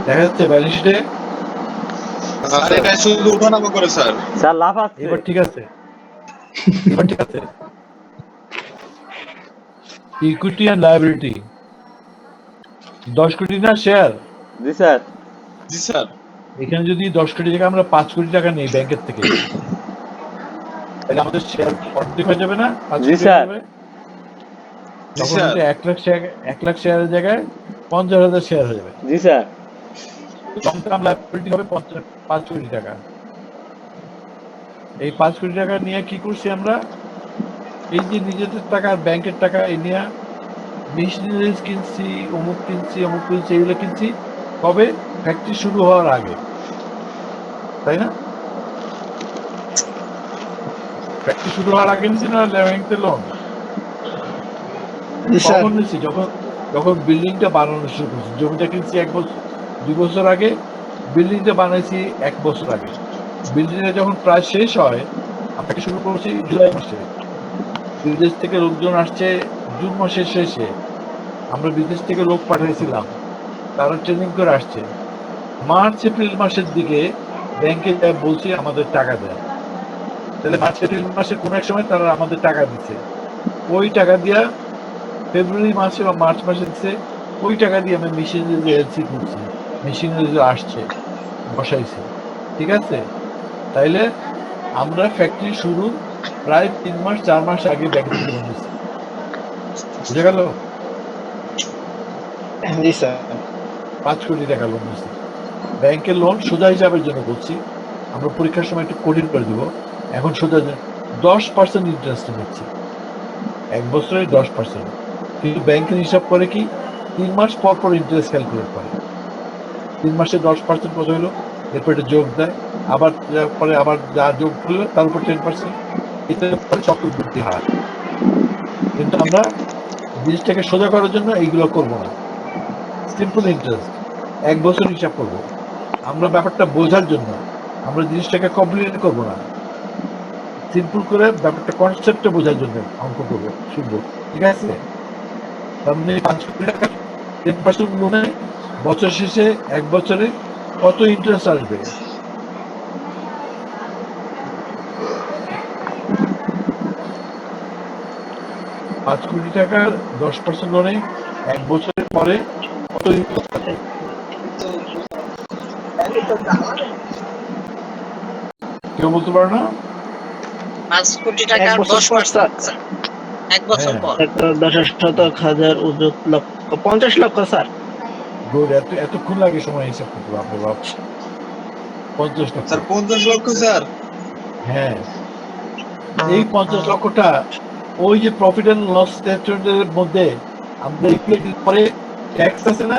দেখা যাচ্ছে ব্যালেন্স শিটে? স্যার এটা শুধু ওঠানামা করে স্যার। স্যার লাভ আছে। এবার ঠিক আছে, এবার ঠিক আছে। ইকুইটি অ্যান্ড লায়াবিলিটি 10 কোটি না শেয়ার? জি স্যার। জি স্যার। এখানে যদি 10 কোটি টাকা আমরা 5 কোটি টাকা নেই ব্যাংকের থেকে, তাহলে আমাদের শেয়ার অর্ধেক হয়ে যাবে না? 5 জি কোটি হয়ে স্যার। যাবে। জি তখন স্যার। হচ্ছে 1 লাখ শেয়ারের জায়গায় 50,000 শেয়ার হয়ে যাবে। জি স্যার। লং টার্ম লায়াবিলিটি হবে 5 কোটি টাকা। এই 5 কোটি টাকা নিয়ে কি করছি আমরা? এই যে নিজেদের টাকা ব্যাংকের টাকা এই নিয়ে মেশিনারিজ কিনছি, অমুক কিনছি, অমুক কিনছি, এগুলো কিনছি কবে? ফ্যাক্টরি শুরু হওয়ার আগে, তাই না? ফ্যাক্টরি শুরু হওয়ার আগে নিচ্ছি না ব্যাংকে লোন? কখন নিচ্ছি? যখন যখন বিল্ডিংটা বানানো শুরু করছি। জমিটা কিনছি 1 বছর 2 বছর আগে, বিল্ডিংটা বানাইছি 1 বছর আগে। বিল্ডিংটা যখন প্রায় শেষ হয়, আমরা শুরু করছি জুলাই মাসে। বিদেশ থেকে লোকজন আসছে জুন মাসের শেষে। আমরা বিদেশ থেকে লোক পাঠিয়েছিলাম, তারা ট্রেনিং করে আসছে। মার্চ এপ্রিল মাসের দিকে ব্যাংকে বলছি আমাদের টাকা দেয়। তাহলে মার্চ এপ্রিল মাসে কোন এক সময় তারা আমাদের টাকা দিচ্ছে। ওই টাকা দিয়া ফেব্রুয়ারি মাসে বা মার্চ মাসে দিচ্ছে। ওই টাকা দিয়ে আমি মেশিনারি এলসি করছি, মেশিনারি আসছে, বসাইছি। ঠিক আছে? তাইলে আমরা ফ্যাক্টরি শুরু প্রায় 3 মাস 4 মাস আগে ব্যাংক থেকে লোন নিচ্ছি। বুঝে গেল? জি স্যার। 5 কোটি টাকা লোন নিচ্ছি। ব্যাংকের লোন সোজা হিসাবের জন্য বলছি, আমরা পরীক্ষার সময় একটু কঠিন করে দিব। এখন সোজা 10% ইন্টারেস্ট নিচ্ছি, 1 বছরে 10%। কিন্তু ব্যাংকের হিসাব করে কি 3 মাস পর পর ইন্টারেস্ট ক্যালকুলেট করে। 3 মাসে 10% কত হলো, এরপর এটা যোগ দেয়, আবার পরে আবার যা যোগ করলো তার উপর 10%, এটা পরে চক্রবৃদ্ধি হার। কিন্তু আমরা জিনিসটাকে সোজা করার জন্য এইগুলো করব না, সিম্পল ইন্টারেস্ট 1 বছর হিসাব করব। আমরা ব্যাপারটা বোঝার জন্য আমরা জিনিসটাকে কমপ্লিকেট করবো না, সিম্পল করে ব্যাপারটা কনসেপ্টটা বোঝার জন্য অঙ্ক করবো, শিখবো। ঠিক আছে? তার মানে 5 কোটি টাকা 10% লোনে বছর শেষে 1 বছরে কত ইন্টারেস্ট আসবে? পাঁচ কোটি টাকার 10% লোনে 1 বছরের পরে কত ইন্টারেস্ট আসবে? কেউ বলতে পারো না? 5 কোটি টাকার 10%, 1 বছর হ্যাঁ, পর। 50 লক্ষ স্যার। গুড। এতক্ষণ লাগে সময় হিসাব করতে, বাপরে বাপ। 50 লক্ষ। স্যার 50 লক্ষ স্যার। হ্যাঁ, এই 50 লক্ষটা ওই যে প্রফিট এন্ড লস স্টেটমেন্টের মধ্যে আমরা ইপিএটি পরে ট্যাক্স আছে না,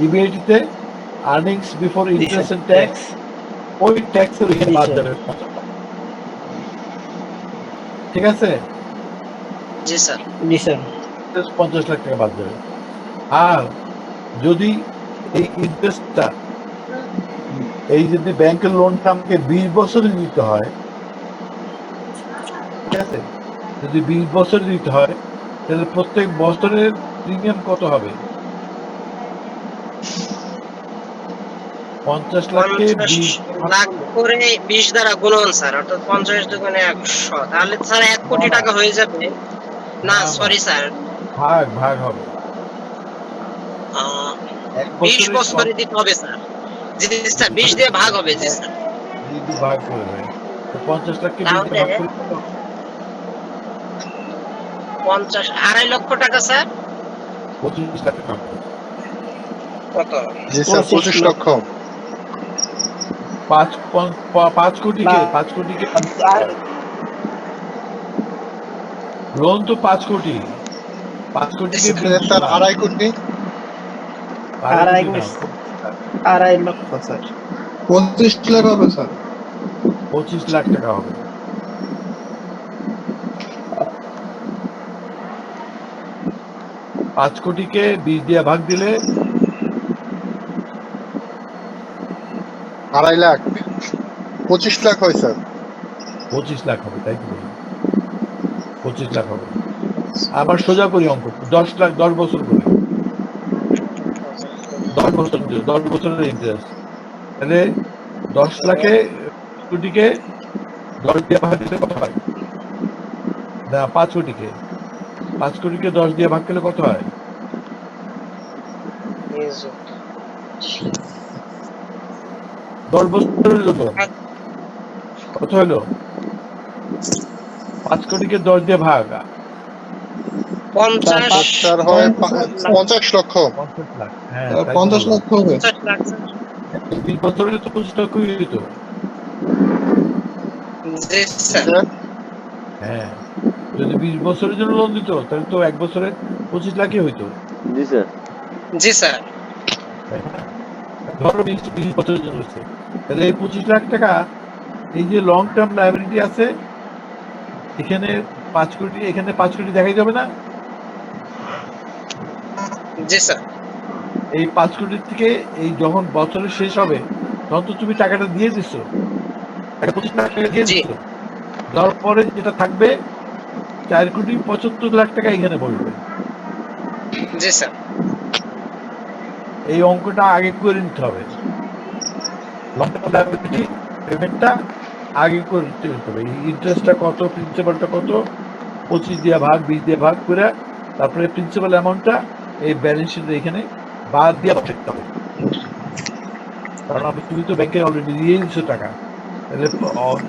ইবিআইটিতে earnings before interest and tax, ওই ট্যাক্সের ওইখানে বাদ যাবে। ঠিক আছে? জি স্যার। জি স্যার। 50 লাখ টাকা বাদ যাবে। আর যদি এই ইন্টারেস্টটা, এই যদি ব্যাংকের লোনটা আমাকে 20 বছরে দিতে হয়, ঠিক আছে, যদি 20 বছরে দিতে হয়, তাহলে প্রত্যেক বছরের প্রিমিয়াম কত হবে? 50 লাখকে 50 20 লাখ করে 20 দ্বারা গুণন স্যার, অর্থাৎ 50 দুগুণে 100, তাহলে স্যার 1 কোটি টাকা হয়ে যাবে। না সরি স্যার, ভাগ ভাগ হবে। 20 বছরে দিতে হবে স্যার। জি স্যার, 20 দিয়ে ভাগ হবে। জি স্যার। ভাগ করে দেয়। তো 50 লাখকে 20 দিয়ে ভাগ করে কত? 50, 2.5 লক্ষ টাকা স্যার। 25 লাখ টাকা হবে। কত? জি স্যার 25 লক্ষ। 5 কোটিকে 5 কোটিকে লোন তো 5 কোটি, 5 কোটিকে স্যার 2.5 কোটি। 2.5 কোটি না, 2.5 লক্ষ স্যার। 25 লাখ হবে স্যার। 25 লাখ টাকা হবে। পাঁচ কোটিকে 20 দিয়ে ভাগ দিলে 2.5 লাখ, 25 লাখ হয় স্যার। 25 লাখ হবে, তাই তো বলি, 25 লাখ হবে। আবার সোজা করি অঙ্ক, 10 লাখ 10 বছর করে। 10 বছরের ইন্টারেস্ট। তাহলে 10 লাখে 5 কোটিকে 10 দিয়ে ভাগ দিলে কত হয়? না, 5 কোটিকে 10 দিয়ে ভাগ করলে কত হয়? 10 বছরের জন্য কত হলো? 5 কোটিকে 10 দিয়ে ভাগ 50 4 হয় 50 লক্ষ। 50 লাখ। হ্যাঁ, 50 লক্ষ হবে। 50 লাখ স্যার। 20 বছরে তো 25 লক্ষ হইতো। জি স্যার। হ্যাঁ, যদি 20 বছরের জন্য লোন দিত তাহলে তো 1 বছরে 25 লাখই হইতো। জি স্যার। তাই না? ধরো 20 বছরের জন্য হচ্ছে, তাহলে এই 25 লাখ টাকা, এই যে লং টার্ম লাইবিলিটি আছে এখানে 5 কোটি, এখানে 5 কোটি দেখাই যাবে না? জি স্যার। এই 5 কোটির থেকে এই যখন বছরের শেষ হবে তখন তো তুমি টাকাটা দিয়ে দিছো, 25 লাখ টাকা দিয়ে জি দিছো। দেওয়ার পরে যেটা থাকবে 4,75,00,000 টাকা এখানে বলবে। জি স্যার। এই অঙ্কটা আগে করে নিতে হবে, লং টার্ম লাইবিলিটি পেমেন্টটা আগে করে নিতে হবে। ইন্টারেস্টটা কত, প্রিন্সিপালটা কত, 25 দিয়ে ভাগ, 20 দিয়ে ভাগ করে তারপরে প্রিন্সিপাল অ্যামাউন্টটা এই ব্যালেন্স শিটে এখানে বাদ দিয়ে বসাতে হবে। কারণ তুমি তো ব্যাংকে অলরেডি দিয়ে দিচ্ছ টাকা,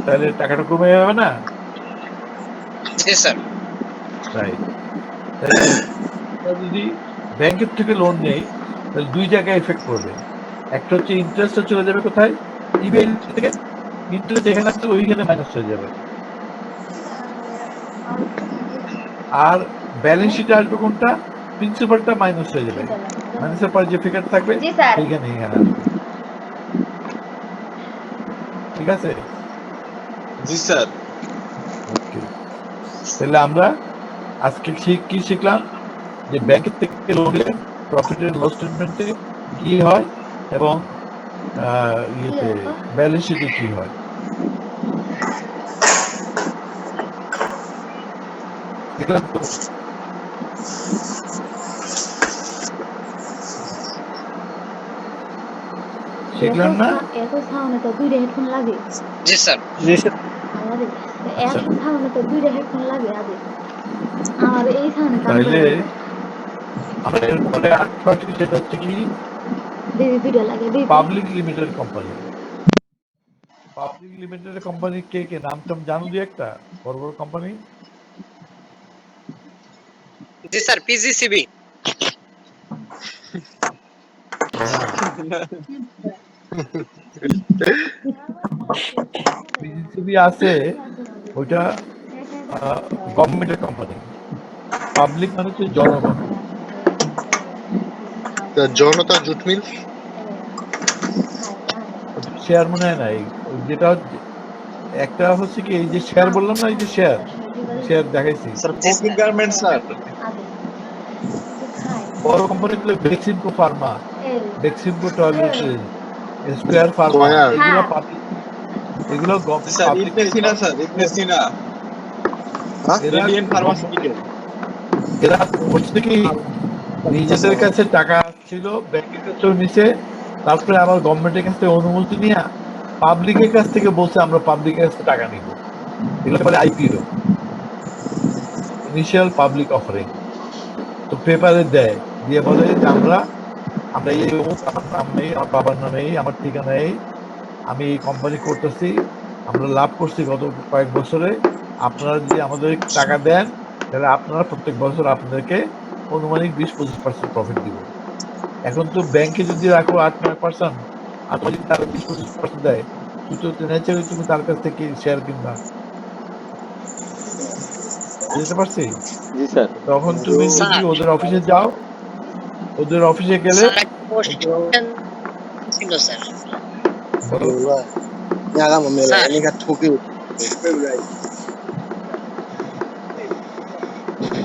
তাহলে টাকাটা কমে যাবে না? জি স্যার। তাই তাহলে আমরা যদি ব্যাংকের থেকে লোন নেই তাহলে 2 জায়গায় এফেক্ট করবে। একটা হচ্ছে ইন্টারেস্টটা চলে যাবে কোথায়? ইবিএল থেকে। ইন্টারেস্ট এখানে আছে, ওইখানে মাইনাস হয়ে যাবে। আর ব্যালেন্স শিটে আসবে কোনটা? প্রিন্সিপালটা মাইনাস হয়ে যাবে। মাইনাসের পরে যে ফিগার থাকবে সেইখানে এখানে আসবে। ঠিক আছে? জি স্যার। ওকে, তাহলে আমরা আজকে কি শিখলাম? যে ব্যাংকের থেকে লোন নিলে প্রফিট এন্ড লস স্টেটমেন্টে কি হয় এবং ইয়েতে ব্যালেন্স শিটে কি হয়। শিখলাম তো? শিখলাম না? এত সাউন্ডে তো দুইটা হেডফোন লাগে। জি স্যার। জি স্যার। আমাদের আচ্ছা, এত সাউন্ডে তো দুইটা হেডফোন লাগে আগে। আমার এই সাউন্ডে কান তাহলে করে না। আমরা এরপরে আরেকটা সেটা হচ্ছে কি, দিদি দুইটা লাগে দিদি। Public limited company. Public limited company কে কে নাম টাম জানো? দিয়ে একটা বড় বড় কোম্পানি। জি স্যার। পিজিসিবি। পিজিসিবি আছে, ওইটা গভর্নমেন্টের কোম্পানি। পাবলিক মানে হচ্ছে জনগণ। জনতা জুট মিল। শেয়ার মনে হয় না, যেটা একটা হচ্ছে কি, এই যে শেয়ার বললাম না, এই যে শেয়ার শেয়ার দেখাইছি। Sir Fakir garments sir. বড় কোম্পানিগুলো Beximco pharma, Beximco toiletries, square pharma, কয়ার। এগুলো পাবলিক, এগুলো sir public. Ibn Sina sir, Ibn Sina. Indian pharmaceutical. এরা করছে কি, নিজেদের কাছে টাকা ছিল, ব্যাংকের কাছেও নিছে, তারপরে আবার গভর্নমেন্টের কাছ থেকে অনুমতি নিয়ে পাবলিকের কাছ থেকে বলছে আমরা পাবলিকের কাছ থেকে টাকা নিব। এগুলো বলে আইপিও, ইনিশিয়াল পাবলিক অফারিং। তো পেপারে দেয়, দিয়ে বলে যে আমরা আমরা এই অমুক, আমার নাম নেই, আমার বাবার নামে এই, আমার ঠিকানা এই, আমি এই কোম্পানি করতেছি, আমরা লাভ করছি গত কয়েক বছরে, আপনারা যদি আমাদের টাকা দেন তাহলে আপনারা প্রত্যেক বছর আপনাদেরকে অনুমানিক 20-25% প্রফিট দিব। এখন তো ব্যাংকে যদি রাখো 8-9%, আর যদি তারা 20-25% দেয়, তুই তো ন্যাচারালি তুমি তার কাছ থেকে শেয়ার কিনবা। বুঝতে পারছি? তখন তুমি যদি স্যার। ওদের অফিসে যাও, ওদের অফিসে গেলে স্যার একটা কোশ্চেন ছিল স্যার।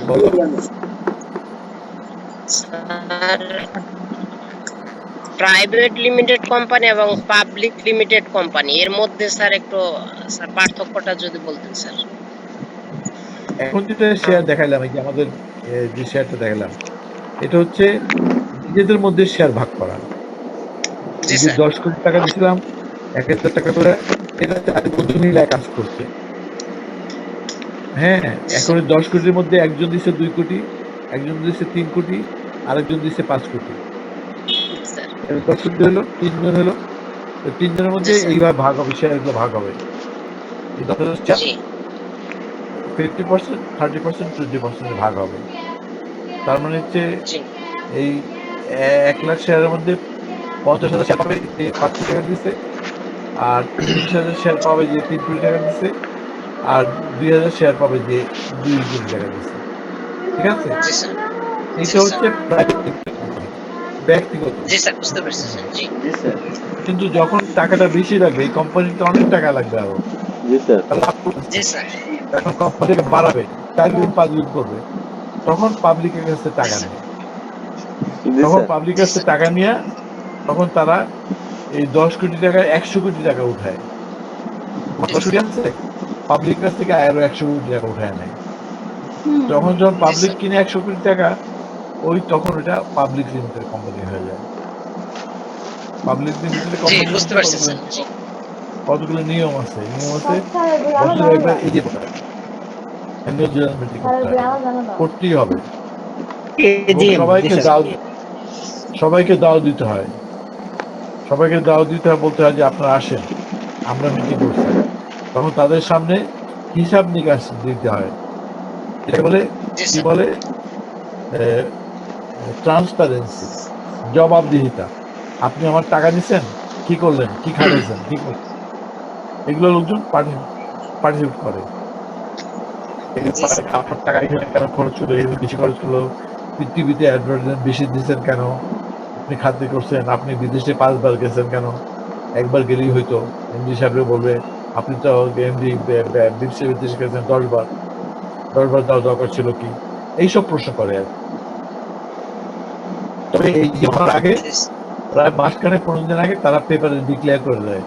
বলো। বলো। স্যার, প্রাইভেট লিমিটেড কোম্পানি এবং পাবলিক লিমিটেড কোম্পানি এর মধ্যে স্যার একটু স্যার পার্থক্যটা যদি বলতেন স্যার। এখন যেটা শেয়ার দেখাইলাম, এই যে আমাদের যে শেয়ারটা দেখালাম, এটা হচ্ছে নিজেদের মধ্যে শেয়ার ভাগ করা। জি এই যে স্যার 10 কোটি টাকা দিছিলাম, 1,000 টাকা করে, এটা 4 বন্ধু মিলে কাজ করছে। হ্যাঁ, এখন ওই 10 কোটির মধ্যে একজন দিছে 2 কোটি, একজন দিছে 3 কোটি, আরেকজন দিছে 5 কোটি। স্যার 10 কোটি হলো, 3 জন হলো। তো 3 জনের মধ্যে জি স্যার এইভাবে ভাগ হবে, শেয়ারগুলো ভাগ হবে। এই 10,000 শেয়ার জি 50%, 30%, 20% ভাগ হবে। তার মানে হচ্ছে জি এই 1 লাখ শেয়ারের মধ্যে 50,000 শেয়ার পাবে যে 5 কোটি টাকা দিচ্ছে, আর 30,000 শেয়ার পাবে যে 3 কোটি টাকা দিচ্ছে, আর 2,000 শেয়ার পাবে যে 2 কোটি টাকা দিচ্ছে। ঠিক আছে? জি স্যার জি এইটা স্যার হচ্ছে প্রাইভেট কোম্পানি, ব্যক্তিগত। জি স্যার বুঝতে পারছি স্যার জি জি স্যার। কিন্তু যখন টাকাটা বেশি লাগবে, এই কোম্পানিতে অনেক টাকা লাগবে আরো। জি স্যার। তাহলে লাভ করতেছে। জি স্যার এখন কোম্পানিকে বাড়াবে, 4 গুণ 5 গুণ করবে। তখন পাবলিকের কাছে জি টাকা স্যার নেয়। জি তখন স্যার। পাবলিকের জি কাছে স্যার টাকা নিয়ে তখন তারা এই 10 কোটি টাকায় 100 কোটি টাকা উঠায়। জি 10 কোটি স্যার আনছে, পাবলিকের কাছ থেকে আরো 100 কোটি টাকা উঠায় নেয়। হুম যখন জি পাবলিক স্যার কিনে 100 কোটি টাকা, তখন ওটা পাবলিক লিমিটেড কোম্পানি হয়ে যায়। পাবলিক লিমিটেড জি কোম্পানির বুঝতে মধ্যে পারছি কতগুলো স্যার জি কতগুলো নিয়ম আছে। নিয়ম আছে, সব স্যারের বই আমার বছরে জানা একবার দাও, এই যে অ্যানুয়াল জেনারেল মিটিং স্যারের করতে বই হয়, আমার জানা দাও। করতেই হবে। এবং এজিএম। জি স্যার। সবাইকে দাও দিতে হয়। সবাইকে দাও দিতে হয়, বলতে হয় যে আপনারা আসেন, আমরা মিটিং করছি। তখন তাদের সামনে হিসাব নিকাশ দিতে হয়। এটা বলে, জি কি স্যার বলে, ট্রান্সপারেন্সি, জবাবদিহিতা। আপনি আমার টাকা নিছেন, কি করলেন, কি খাটাইছেন, কি করলেন, এগুলো লোকজন পার্টিসিপেট করে। জি স্যার আপনার টাকা এখানে কেন খরচ হলো, এর বেশি খরচ হলো, টিভিতে অ্যাডভার্টাইজমেন্ট বেশি দিচ্ছেন কেন, আপনি খাদ্য করছেন, আপনি বিদেশে 5 বার গেছেন কেন, একবার গেলেই হইতো। এমডি সাহেব বলবে আপনি তো এমডি বিদেশে গেছেন 10 বার, 10 বার দেওয়ার দরকার ছিল কি, এইসব প্রশ্ন করে আর কি। তবে এই যে হওয়ার আগে, জি প্রায় মাসখানে 15 দিন আগে তারা পেপারে ডিক্লেয়ার করে দেয়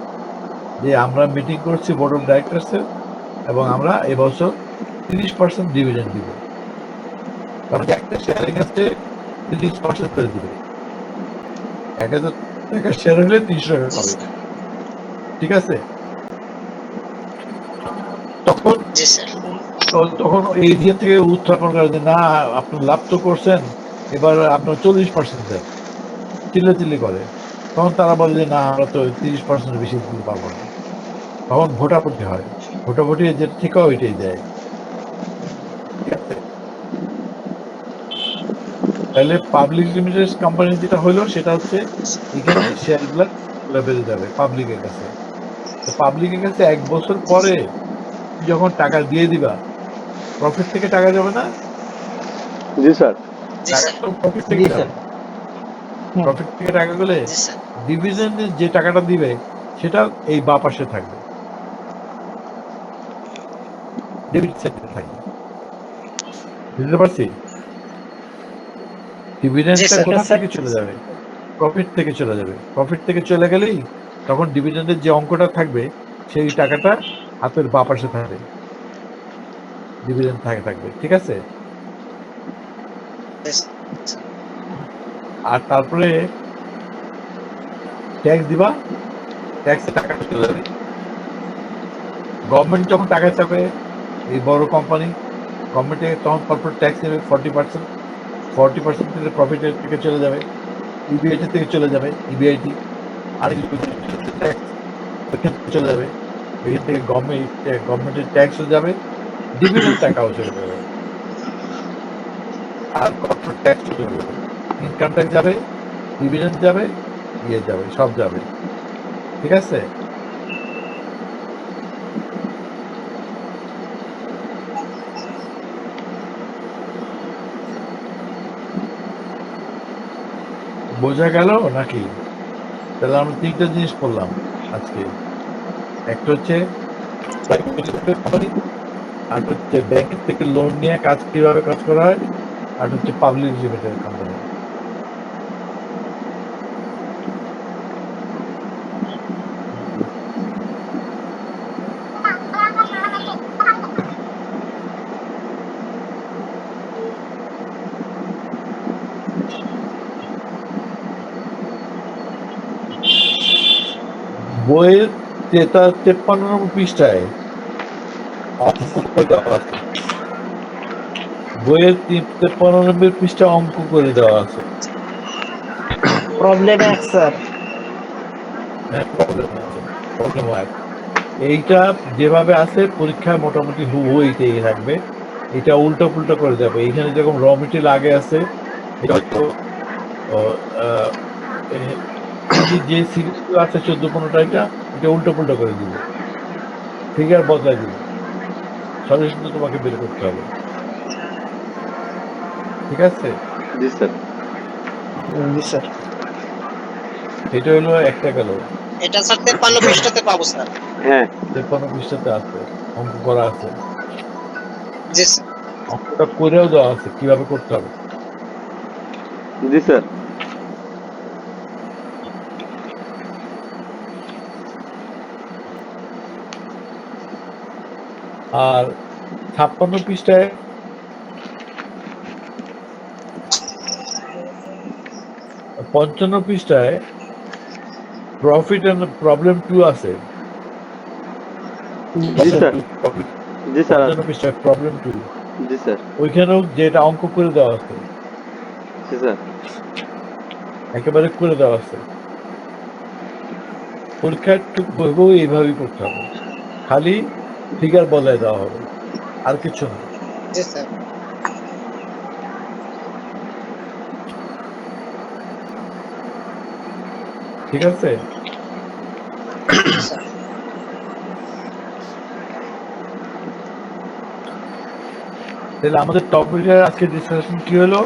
যে আমরা মিটিং করছি বোর্ড অফ ডাইরেক্টরসের, এবং আমরা এবছর 30% ডিভিডেন্ড দিব। কারণ একটা শেয়ারের কাছে 30% করে দিবে। 1,000 টাকা শেয়ার হলে 300 টাকা পাবে। স্যার ঠিক আছে? তখন জি স্যার তখন এই দিক থেকে উত্থাপন করে যে না, আপনি লাভ তো করছেন, এবার আপনার 40% দেন, চিল্লাচিল্লি করে। তখন তারা বলে যে না, আমরা তো 30% বেশি দিতে পারবো না। তখন ভোটাভুটি হয়, ভোটাভুটি যেটা ঠিক হয় ওইটাই দেয়। ঠিক আছে? তাহলে পাবলিক লিমিটেড কোম্পানি যেটা হলো সেটা হচ্ছে, এখানে শেয়ার গুলা বেড়ে যাবে পাবলিকের কাছে। তো পাবলিকের কাছে 1 বছর পরে যখন টাকা দিয়ে দিবা, প্রফিট থেকে টাকা যাবে না, জি স্যার। জি টাকা স্যার তো প্রফিট থেকে জি যাবে। স্যার। হুম। প্রফিট থেকে টাকা গেলে জি স্যার ডিভিডেন্ডে যে টাকাটা দিবে সেটা এই বা পাশে থাকবে, ডেবিট সাইডে থাকবে। বুঝতে পারছি? জি ডিভিডেন্ডটা স্যার কোথা স্যার। থেকে চলে যাবে? প্রফিট থেকে চলে যাবে। প্রফিট থেকে চলে গেলেই তখন ডিভিডেন্ডের যে অঙ্কটা থাকবে সেই টাকাটা হাতের বা পাশে থাকবে, ডিভিডেন্ড থাকবে। ঠিক আছে? জি আর তারপরে ট্যাক্স দিবা, ট্যাক্সের টাকাটা চলে যাবে। গভর্নমেন্ট যখন টাকা চাবে, এই বড় কোম্পানি, গভর্নমেন্টে তখন কর্পোরেট ট্যাক্স নেবে 40%। 40% থেকে প্রফিটের থেকে চলে যাবে, ইবিআইটি থেকে চলে যাবে, ইবিআইটি আর ট্যাক্স ওইখান থেকে চলে যাবে। ওইখান থেকে গভর্নমেন্টের ট্যাক্সও যাবে, ডিভিডেন্ড টাকাও চলে যাবে, আর কর্পোরেট ট্যাক্স চলে যাবে, ইনকাম ট্যাক্স যাবে, ডিভিডেন্ড যাবে, ইয়ে যাবে, সব যাবে। ঠিক আছে? বোঝা গেল নাকি? তাহলে আমরা 3টা জিনিস পড়লাম আজকে। একটা হচ্ছে কোম্পানি, আর হচ্ছে ব্যাংকের থেকে লোন নিয়ে কিভাবে কাজ করা হয়, আর হচ্ছে পাবলিক লিমিটেড কোম্পানি। বইয়ের 53 নম্বর পৃষ্ঠায় অঙ্ক করে দেওয়া আছে। বইয়ের 53 নম্বর পৃষ্ঠা অঙ্ক করে দেওয়া আছে। প্রবলেম এক স্যার। প্রবলেম হয় এইটা যেভাবে আছে পরীক্ষায় মোটামুটি হুবহু এইটাই থাকবে। এটা উল্টো পুল্টো করে যাবে। এইখানে যেরকম র মেটেরিয়াল আগে আছে, এটা হয়তো যে সিরিজগুলো আছে 14-15টা, এটা উল্টো পুল্টো করে দিবে, ফিগার বদলাই দিবে। সলিউশন তো তোমাকে বের করতে হবে, ঠিক আছে? জি স্যার। জি স্যার। এটা হলো একটা গেল। এটা স্যার 53 পৃষ্ঠাতে পাবো স্যার। হ্যাঁ 53 পৃষ্ঠাতে আছে, অঙ্ক করা আছে। জি স্যার। অঙ্কটা করেও দেওয়া আছে কিভাবে করতে হবে। জি স্যার। আর 56 পৃষ্ঠায় 55 পৃষ্ঠায় প্রফিট এন্ড প্রবলেম 2 আছে। জি স্যার। জি স্যার। 55 পৃষ্ঠায় প্রবলেম 2, জি স্যার। ওইখানেও যেটা অঙ্ক করে দেওয়া আছে, জি স্যার। একেবারে করে দেওয়া আছে। পরীক্ষায় ঠিক বইবও এইভাবেই করতে হবে, খালি ফিগার বদলায় দেওয়া হবে, আর কিছু না। জি স্যার। ঠিক আছে? তাহলে আমাদের টপিকের আজকে ডিসকাশন কি হলো?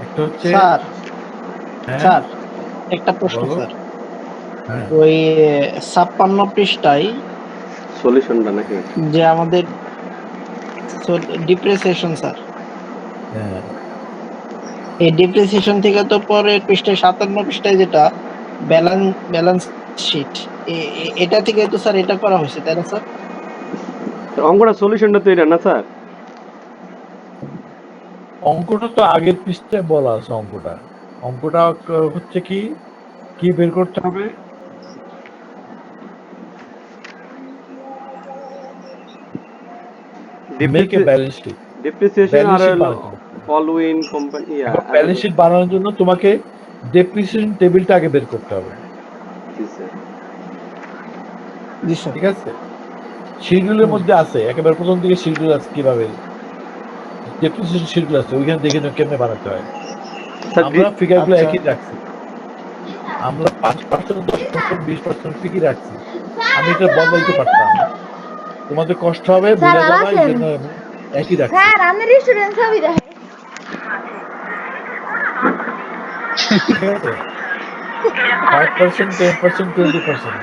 একটা হচ্ছে স্যার হ্যাঁ স্যার একটা প্রশ্ন বলো। স্যার। হ্যাঁ ওই 56 পৃষ্ঠায় সলিউশনটা নাকি? যে আমাদের ডিপ্রিসিয়েশন স্যার, হ্যাঁ এই ডিপ্রিসিয়েশন থেকে তো পরে পৃষ্ঠায় 57 পৃষ্ঠায় যেটা ব্যালেন্স শিট, এটা থেকে তো স্যার এটা করা হয়েছে তাই না স্যার? অঙ্কটা সলিউশনটা তো এটা না স্যার? অঙ্কটা তো আগের পৃষ্ঠায় বলা আছে। অঙ্কটা হচ্ছে কি কি বের করতে হবে? Make a balance sheet. Depreciation আর ফলোইং কোম্পানি ব্যালেন্স শিট বানানোর জন্য তোমাকে ডেপ্রিসিয়েশন টেবিলটা আগে বের করতে হবে, জি স্যার। জি স্যার। ঠিক আছে? শিডিউলের মধ্যে আছে, একেবারে প্রথম দিকে শিডিউল আছে, কিভাবে ডেপ্রিসিয়েশন শিডিউল আছে, ওইখানে দেখে নাও কেমনে বানাতে হয়। আমরা ফিগারগুলো আচ্ছা। একই রাখছি, আমরা 5%, 10%, 20% ঠিকই রাখছি। আমি এটা বদলাইতে পারতাম, তোমাদের কষ্ট হবে, স্যার বুঝে আর যাবা, এই আছেন? জন্য আমি একই রাখছি। স্যার আপনার স্টুডেন্ট ছবি দেখে। ঠিক আছে? 5%, 10%, 20%,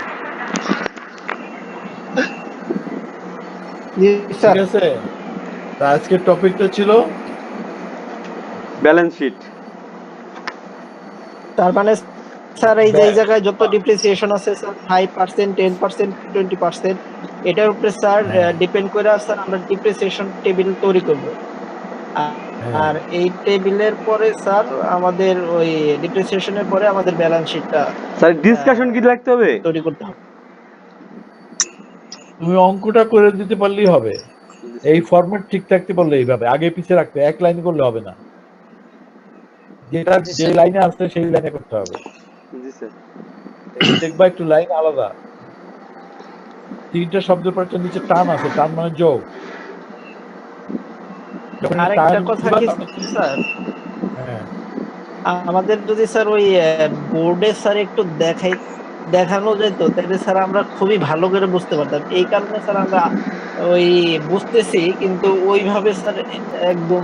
জি স্যার। ঠিক আছে? তা আজকের টপিকটা ছিল ব্যালেন্স শিট। তার মানে স্যার এই যে এই জায়গায় যত ডিপ্রিসিয়েশন আছে স্যার 5%, 10%, 20%, এটার উপরে স্যার ডিপেন্ড করে স্যার আমরা ডিপ্রিসিয়েশন টেবিল তৈরি করব। আর এই টেবিলের পরে স্যার আমাদের ওই ডিপ্রিসিয়েশনের পরে আমাদের ব্যালেন্স শিটটা স্যার ডিসকাশন কি রাখতে হবে? তৈরি করতে হবে। তুমি অঙ্কটা করে দিতে পারলেই হবে, এই ফরম্যাট ঠিক থাকতে পারলে এইভাবে আগে পিছিয়ে রাখতে, এক লাইন করলে হবে না, যেটা যে লাইনে আসছে সেই লাইনে করতে হবে। জি স্যার। দেখবা একটু লাইন আলাদা, 3টা শব্দের পর নিচে টান আছে, টান মানে যোগ। যখন আরেকটা টান কথা দিবা কি তখন স্যার, হ্যাঁ আমাদের যদি স্যার ওই বোর্ডে স্যার একটু দেখানো যেত তাহলে স্যার আমরা খুবই ভালো করে বুঝতে পারতাম। এই কারণে স্যার আমরা ওই বুঝতেছি কিন্তু ওইভাবে স্যার একদম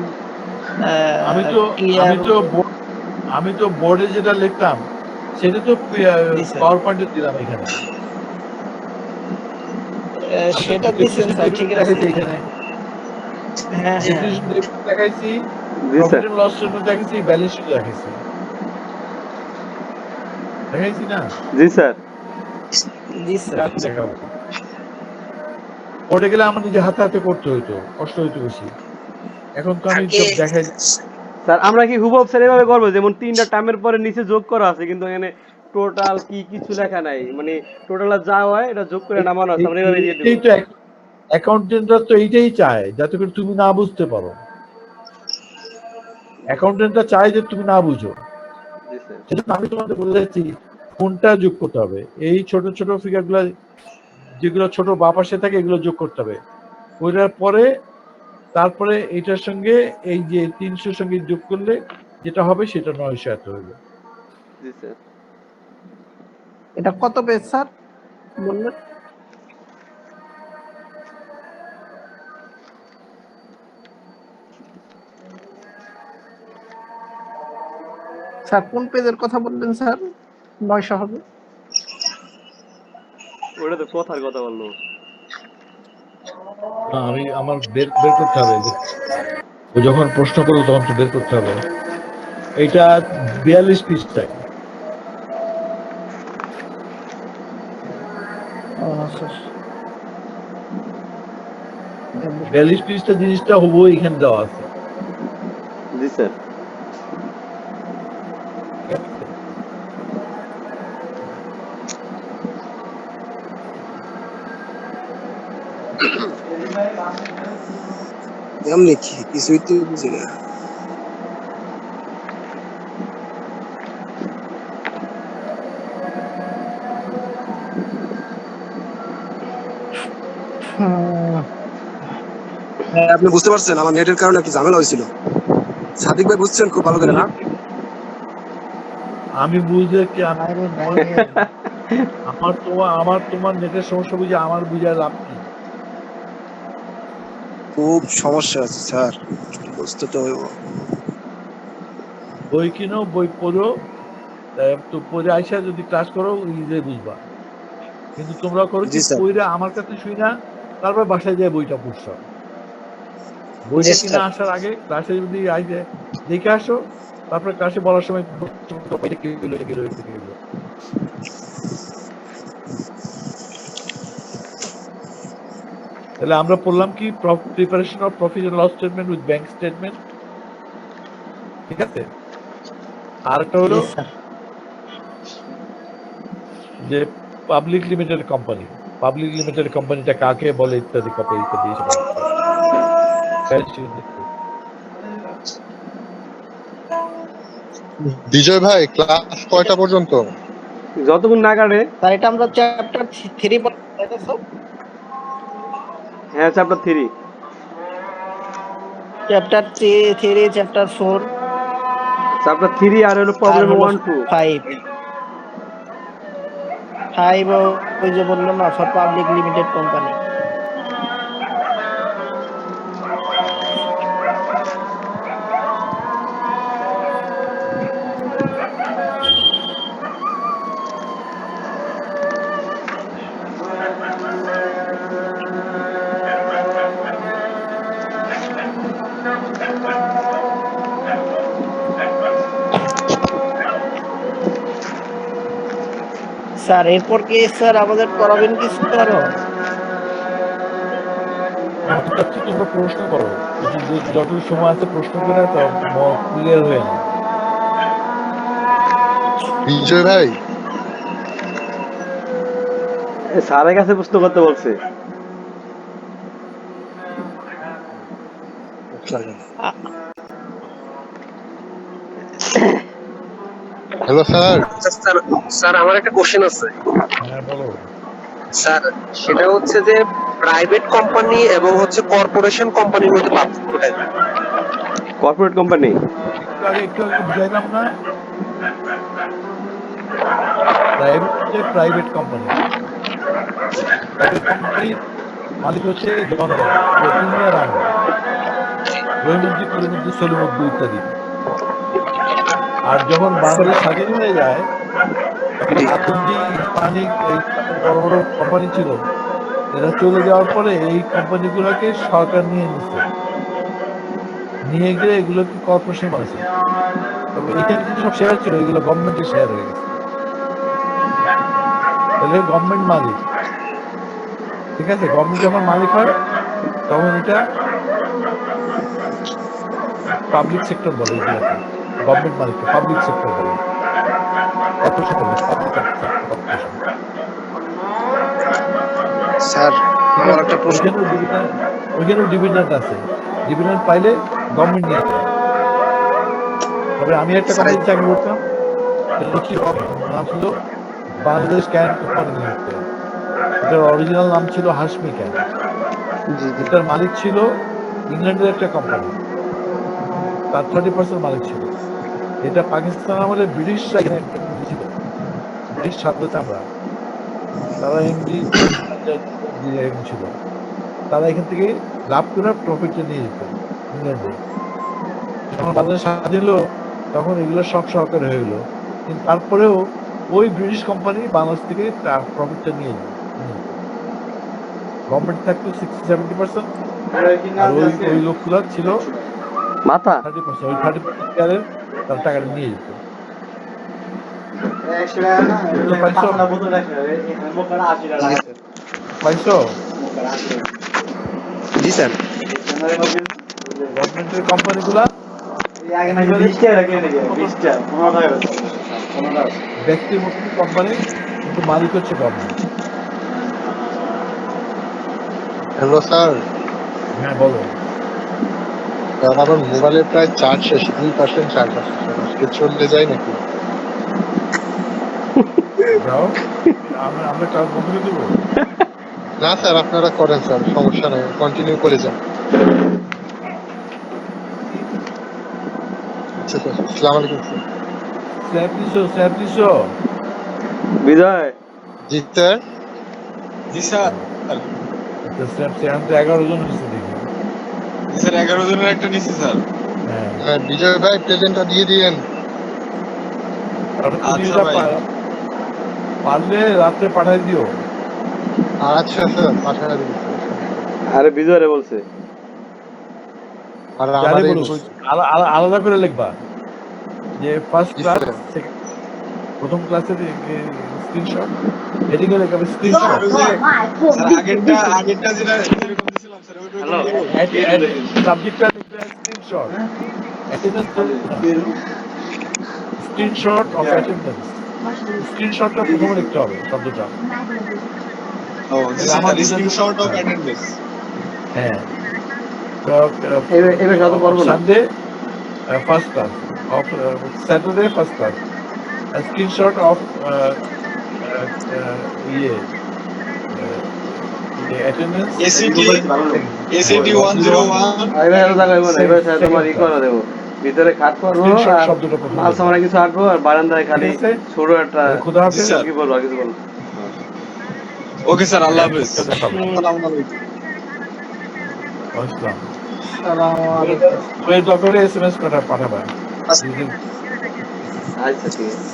আমি তো ক্লিয়ার। আমি তো বোর্ডে যেটা লিখতাম সেটা তো জি স্যার। পাওয়ার পয়েন্টে দিলাম এখানে। সেটা দিচ্ছেন স্যার ঠিক আছে। এখানে হ্যাঁ হ্যাঁ দেখাইছি, জি profit sir. And loss statement দেখাইছি, ব্যালেন্স শিট দেখাইছি, দেখাইছি না? জি স্যার। জি স্যার। দেখাবো। পড়ে গেলে আমার নিজে হাতে হাতে করতে হইতো, কষ্ট হইতো বেশি। এখন তো আমি আগে দেখাই। স্যার আমরা কি হুবহু স্যার এভাবে করব যেমন 3টা টার্মের পরে নিচে যোগ করা আছে কিন্তু এখানে টোটাল কি কিছু লেখা নাই, মানে টোটাল যা হয় এটা যোগ করে নামানো আছে, আমরা এভাবে দিয়ে এইটাই দেব। তো অ্যাকাউন্টেন্টরা তো এইটাই চায়, যাতে করে তুমি না বুঝতে পারো। অ্যাকাউন্টেন্টরা চায় যে তুমি না বুঝো। জি স্যার। সেজন্য আমি তোমাকে বলে যাচ্ছি কোনটা যোগ করতে হবে। এই ছোট ছোট ফিগারগুলো যেগুলো ছোট বাঁ পাশে থাকে এগুলো যোগ করতে হবে। ওইটার পরে তারপরে এইটার সঙ্গে এই যে 300 সঙ্গে যোগ করলে যেটা হবে সেটা 900 এত হবে। জি স্যার। এটা কত পেজ স্যার বললেন? স্যার কোন পেজের কথা বললেন স্যার? 900 হবে? ওটা তো কথার কথা বললো। না, আমি আমার বের বের করতে হবে। ও যখন প্রশ্ন করলো তখন তো বের করতে হবে। এইটা 42 পৃষ্ঠায়। স্যার 42 পৃষ্ঠা জিনিসটা হবো এখানে দেওয়া আছে। জি স্যার। এমনি কি কিছুই তো বুঝি না। হ্যাঁ, আপনি বুঝতে পারছেন আমার নেটের কারণে একটু ঝামেলা হয়েছিল। সাদিক ভাই বুঝছেন খুব ভালো করে না? আমি বুঝলে কি বাইরে বাইরে আমার তোমার নেটের সমস্যা বুঝে আমার বুঝায় লাভ কি? খুব সমস্যা আছে স্যার, একটু বুঝতে তো হইব। বই কিনো, বই পড়ো, তো পড়ে আইসা যদি ক্লাস করো ইজিলি বুঝবা। কিন্তু তোমরা করো কি জি স্যার। পড়ে আমার কাছে শুই না, তারপর বাসায় যেয়ে বইটা পড়ছো। বইটা জি কিনা স্যার। আসার আগে ক্লাসে যদি আইসে দেখে আসো, তারপরে ক্লাসে বলার সময় বইটা কি হলো, কি হলো, কি হলো। তাহলে আমরা পড়লাম কি preparation of profit and loss statement with bank statement, ঠিক আছে? আর একটা হলো Yes, sir. যে পাবলিক লিমিটেড কোম্পানিটা কাকে বলে ইত্যাদি কত ইত্যাদি এসব। বিজয় ভাই ক্লাস কয়টা পর্যন্ত? যতক্ষণ না কাটে। স্যার এটা আমরা চ্যাপ্টার 3 পড়তে, তাই না স্যার? হ্যাঁ চ্যাপ্টার 3। চ্যাপ্টার 3, চ্যাপ্টার 4 চ্যাপ্টার 3 আর হলো আর প্রবলেম হলো 1 2। 5 ওই যে বললাম না, for public limited company. Sir এরপর কি স্যার আমাদের পড়াবেন কিছু আরো? তোমরা প্রশ্ন করো, যত সময় আছে প্রশ্ন করে তো ক্লিয়ার হয়ে না। বিজয় ভাই স্যারের কাছে প্রশ্ন করতে বলছে। Hello sir. স্যার আমার একটা কোশ্চেন আছে হ্যাঁ বলো। স্যার, সেটা হচ্ছে যে প্রাইভেট কোম্পানি এবং হচ্ছে কর্পোরেশন কোম্পানির মধ্যে পার্থক্যটা কি? Corporate company. একটু আগে বুঝাইলাম না, প্রাইভেট কোম্পানি মালিক হচ্ছে জনগণ, তুমি আর আমি, রহিমুদ্দি, করিমুদ্দি, সলিমুদ্দি ইত্যাদি। আর যখন বাংলাদেশ স্বাধীন হয়ে যায়, তখন যে ইসলামিক এই বড় বড় কোম্পানি ছিল, এরা চলে যাওয়ার পরে এই কোম্পানিগুলোকে সরকার নিয়ে নিচ্ছে, নিয়ে গিয়ে এগুলোকে কর্পোরেশন বানাচ্ছে। তবে এখানে সব শেয়ার ছিল, এগুলো গভর্নমেন্টের শেয়ার হয়ে গেছে। তাহলে গভর্নমেন্ট মালিক, ঠিক আছে? গভর্নমেন্ট যখন মালিক হয় তখন এটা পাবলিক সেক্টর বলে, এগুলোকে গভর্নমেন্ট মালিক পাবলিক সেক্টর বলে। স্যার আমার একটা প্রশ্ন। ওইখানেও ডিভিডেন্ড আছে, ডিভিডেন্ড পাইলে গভর্নমেন্ট নিয়ে যায়। তবে আমি একটা স্যার, কোম্পানি চাকরি করতাম, এটা কি নাম ছিল বাংলাদেশ ক্যান কোম্পানি লিমিটেড। এটার অরিজিনাল নাম ছিল হাশমি ক্যান। জি জি এটার মালিক ছিল ইংল্যান্ডের একটা কোম্পানি, তার 30% মালিক ছিল। এটা পাকিস্তান আমলে ব্রিটিশরা এখানে একটা company ছিল, ব্রিটিশ ছাত্র চামড়া, তারা এমডি ছিল। তারা এখান থেকে লাভ করে প্রফিটটা নিয়ে যেত ইংল্যান্ডে। যখন বাংলাদেশ স্বাধীন হলো তখন এগুলো সব সরকার হয়ে গেলো, কিন্তু তারপরেও ওই ব্রিটিশ কোম্পানি বাংলাদেশ থেকে তার প্রফিটটা নিয়ে যেত। গভর্নমেন্ট থাকতো 60-70%, আর ওই ওই লোকগুলো ছিল মাথা 30%। ওই 30% শেয়ারের তার টাকাটা নিয়ে যেত। পাইছো? জি স্যার। গভর্নমেন্টের কোম্পানিগুলা ব্যক্তির মতো কোম্পানি, কিন্তু মালিক হচ্ছে গভর্নমেন্ট। হ্যালো স্যার, হ্যাঁ বলো। আমার মোবাইলের প্রায় চার্জ শেষ, 2% চার্জ আছে স্যার, আজকে চলে যায় নাকি? যাও, আমরা ক্লাস বন্ধ করে দেবো। না স্যার, আপনারা করেন স্যার, সমস্যা নেই, কন্টিনিউ করে যান। আচ্ছা স্যার, আসসালামু আলাইকুম স্যার। স্যাপলিশো বিজয় জি স্যার। জি স্যার। আমি তো 11 জন হয়েছে দেখি। জি স্যার, 11 জনের একটা নিছি স্যার। হ্যাঁ, বিজয় ভাই প্রেজেন্টটা দিয়ে দিয়েন। তাহলে তুমি আচ্ছা এটা ভাই। পারলে রাত্রে পাঠাই দিও। আচ্ছা স্যার, পাঠানো দিন স্যার। আরে বিজয় রে বলছে। আর জানি আমার এই বলুক, আলাদা করে লিখবা যে ফার্স্ট জি ক্লাস, স্যার। প্রথম ক্লাসের স্ক্রিনশট, হেডিং এ লেখা স্ক্রিনশট। স্যার আগেরটা যেরকম দিছিলাম স্যার ওইরকম দেব। সাবজেক্টটা লিখবে screenshot, attendance screenshot of attendance. স্ক্রিনশটটা প্রথমে লিখতে হবে শব্দটা। ও জি তাহলে আমার স্যার, স্ক্রিনশট অফ অ্যাটেন্ডেন্স। হ্যাঁ, এবার শত করবো না। Sunday first class, of Saturday first class, screenshot of ইয়ে অ্যাটেন্ডেন্স এসিটি 101। এবার এত টাকা হইব না, এবার স্যার তোমার ই করে দেবো। ভিতরে খাট করবো স্ক্রিনশট আর শব্দটা প্রথমে মাল সামানে কিছু আঁকবো, আর বারান্দায় খালি ঠিক আছে? ছোট একটা খোদা জি হাফেজ। স্যার। কি বলবো আর কিছু বলবো। ওকে স্যার, আল্লাহ হাফেজ। দেখা হবে। আসসালামু আলাইকুম। আসসালাম। আসসালামু আলাইকুম। ওই ডক্টরে এসএমএস পাঠাবা। আচ্ছা ঠিক আছে।